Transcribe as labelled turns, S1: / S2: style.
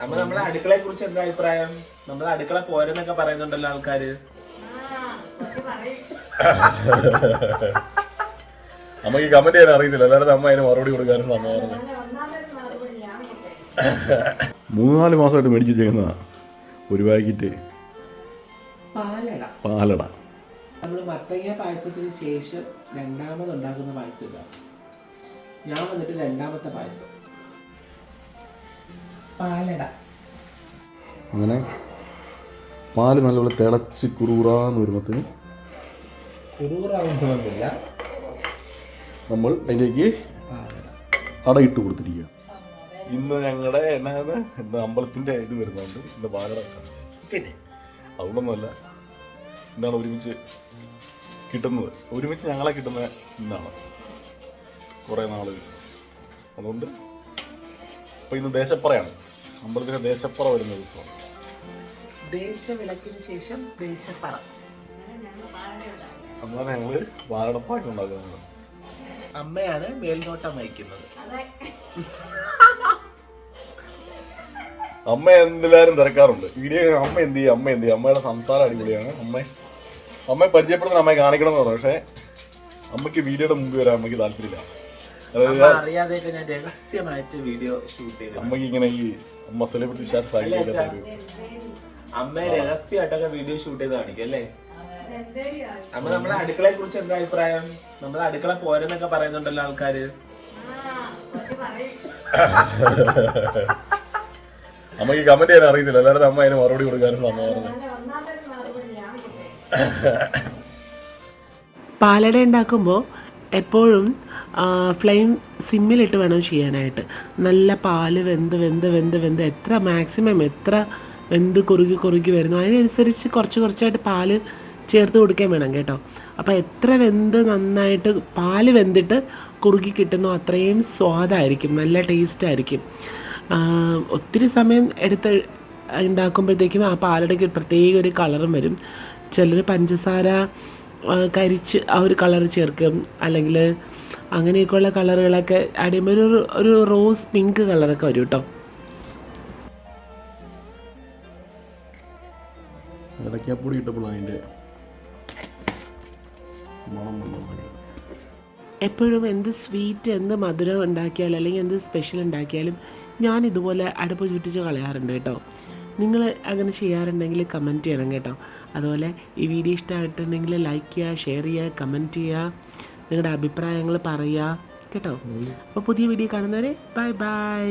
S1: അമ്മ നമ്മളെ അടുക്കളയെ കുറിച്ച് എന്താ അഭിപ്രായം? നമ്മളെ അടുക്കള പോരെന്നൊക്കെ പറയുന്നുണ്ടല്ലോ ആൾക്കാര്.
S2: അമ്മക്ക് കമന്റ് ചെയ്യാൻ അറിയത്തില്ല, അല്ലാതെ അമ്മ അതിന് മറുപടി കൊടുക്കാനും അമ്മ പറഞ്ഞു. 3-4 മാസമായിട്ട് മേടിച്ച് ചെയ്യുന്നതാ ഒരു പാക്കറ്റ് പാലട.
S1: നമ്മൾ മത്തങ്ങ പായസത്തിന് ശേഷം രണ്ടാമത് ഉണ്ടാക്കുന്ന പായസം ഇല്ല. ഞാൻ വന്നിട്ട് രണ്ടാമത്തെ പായസം പാലട.
S2: അങ്ങനെ പാല് നല്ലപോലെ തിളച്ച് കുറുകുറാന്ന് വരുമ്പത്തിന്
S1: കുറുകുറാവുന്നില്ല,
S2: നമ്മൾ അതിലേക്ക് അടയിട്ട് കൊടുത്തിരിക്കുക. ഇന്ന് ഞങ്ങളുടെ ഇന്ന് അമ്പലത്തിൻ്റെ ഇത് വരുന്നുണ്ട്. ഇന്ന് പാലട പിന്നെ അതുകൊണ്ടൊന്നുമല്ല, ഇന്നാണ് ഒരുമിച്ച് കിട്ടുന്നത്. ഒരുമിച്ച് ഞങ്ങളെ കിട്ടുന്ന ഇന്നാണ് കുറേ നാള്. അതുകൊണ്ട് ഇപ്പം ഇന്ന് ദേശപ്പറയാണ്, അമ്പലത്തിൻ്റെ ദേശപ്പറ വരുന്ന ദിവസമാണ്.
S1: ദേശവിളക്കിന് ശേഷം ദേശപ്പറ.
S2: അങ്ങനെ ഞങ്ങൾ പാലട പായസം ഉണ്ടാക്കുന്നത്.
S1: അമ്മയാണ് മേൽനോട്ടം വഹിക്കുന്നത്.
S2: അമ്മ എന്തെല്ലാരും തിരക്കാറുണ്ട് വീഡിയോ. അമ്മ എന്ത് ചെയ്യും, അമ്മയുടെ സംസാരം അടിപൊളിയാണ്. അമ്മയെ പരിചയപ്പെടുന്ന അമ്മയെ കാണിക്കണം എന്ന് പറഞ്ഞു, പക്ഷേ അമ്മയ്ക്ക് വീഡിയോയുടെ മുമ്പ് വരാൻ അമ്മയ്ക്ക് താല്പര്യമില്ല.
S1: അറിയാതെയൊക്കെ ഞാൻ രഹസ്യമായിട്ട് വീഡിയോ ഷൂട്ട് ചെയ്തു.
S2: അമ്മയ്ക്ക് ഇങ്ങനെ ഈ അമ്മ സെലിബ്രിറ്റി സ്റ്റാറ്റസ് ആയി
S1: അമ്മയെ രഹസ്യമായിട്ടൊക്കെ വീഡിയോ ഷൂട്ട് ചെയ്ത് കാണിക്കും അല്ലേ? അമ്മ നമ്മളെ അടുക്കളയെ കുറിച്ച് എന്താ അഭിപ്രായം? നമ്മളെ അടുക്കള പോരെന്നൊക്കെ പറയുന്നുണ്ടല്ലോ ആൾക്കാര്.
S2: അമ്മയ്ക്ക് കമന്റ് ചെയ്യാൻ അറിയത്തില്ല, അല്ലാതെ അമ്മ അതിന് മറുപടി കൊടുക്കാനും അമ്മ പറഞ്ഞു.
S3: പാലട ഉണ്ടാക്കുമ്പോൾ എപ്പോഴും ഫ്ലെയിം സിമ്മിലിട്ട് വേണം ചെയ്യാനായിട്ട്. നല്ല പാല് വെന്ത് എത്ര മാക്സിമം എത്ര വെന്ത് കുറുകി വരുന്നു അതിനനുസരിച്ച് കുറച്ചായിട്ട് പാല് ചേർത്ത് കൊടുക്കാൻ വേണം കേട്ടോ. അപ്പോൾ എത്ര നന്നായിട്ട് പാല് വെന്തിട്ട് കുറുകി കിട്ടുന്നോ അത്രയും സ്വാദായിരിക്കും, നല്ല ടേസ്റ്റായിരിക്കും. ഒത്തിരി സമയം എടുത്ത് ഉണ്ടാക്കുമ്പോഴത്തേക്കും ആ പാലടയ്ക്ക് പ്രത്യേക ഒരു കളറും വരും. ചിലർ പഞ്ചസാര കരിച്ച് ആ ഒരു കളർ ചേർക്കും, അല്ലെങ്കിൽ അങ്ങനെയൊക്കെയുള്ള കളറുകളൊക്കെ ആഡ് ചെയ്യുമ്പോൾ ഒരു റോസ് പിങ്ക് കളറൊക്കെ വരും കേട്ടോ.
S2: ഏലക്കാപ്പൊടി ഇട്ടപ്പോൾ അതിൻ്റെ മണം വന്നു.
S3: എപ്പോഴും എന്ത് സ്വീറ്റ് എന്ത് മധുരം ഉണ്ടാക്കിയാലും അല്ലെങ്കിൽ എന്ത് സ്പെഷ്യൽ ഉണ്ടാക്കിയാലും ഞാൻ ഇതുപോലെ അടുപ്പ് ചുറ്റിച്ച് കളയാറുണ്ട് കേട്ടോ. നിങ്ങൾ അങ്ങനെ ചെയ്യാറുണ്ടെങ്കിൽ കമൻറ്റ് ചെയ്യണം കേട്ടോ. അതുപോലെ ഈ വീഡിയോ ഇഷ്ടമായിട്ടുണ്ടെങ്കിൽ ലൈക്ക് ചെയ്യുക, ഷെയർ ചെയ്യുക, കമൻറ്റ് ചെയ്യുക, നിങ്ങളുടെ അഭിപ്രായങ്ങൾ പറയുക കേട്ടോ. അപ്പോൾ പുതിയ വീഡിയോ കാണുന്നവരെ ബൈ.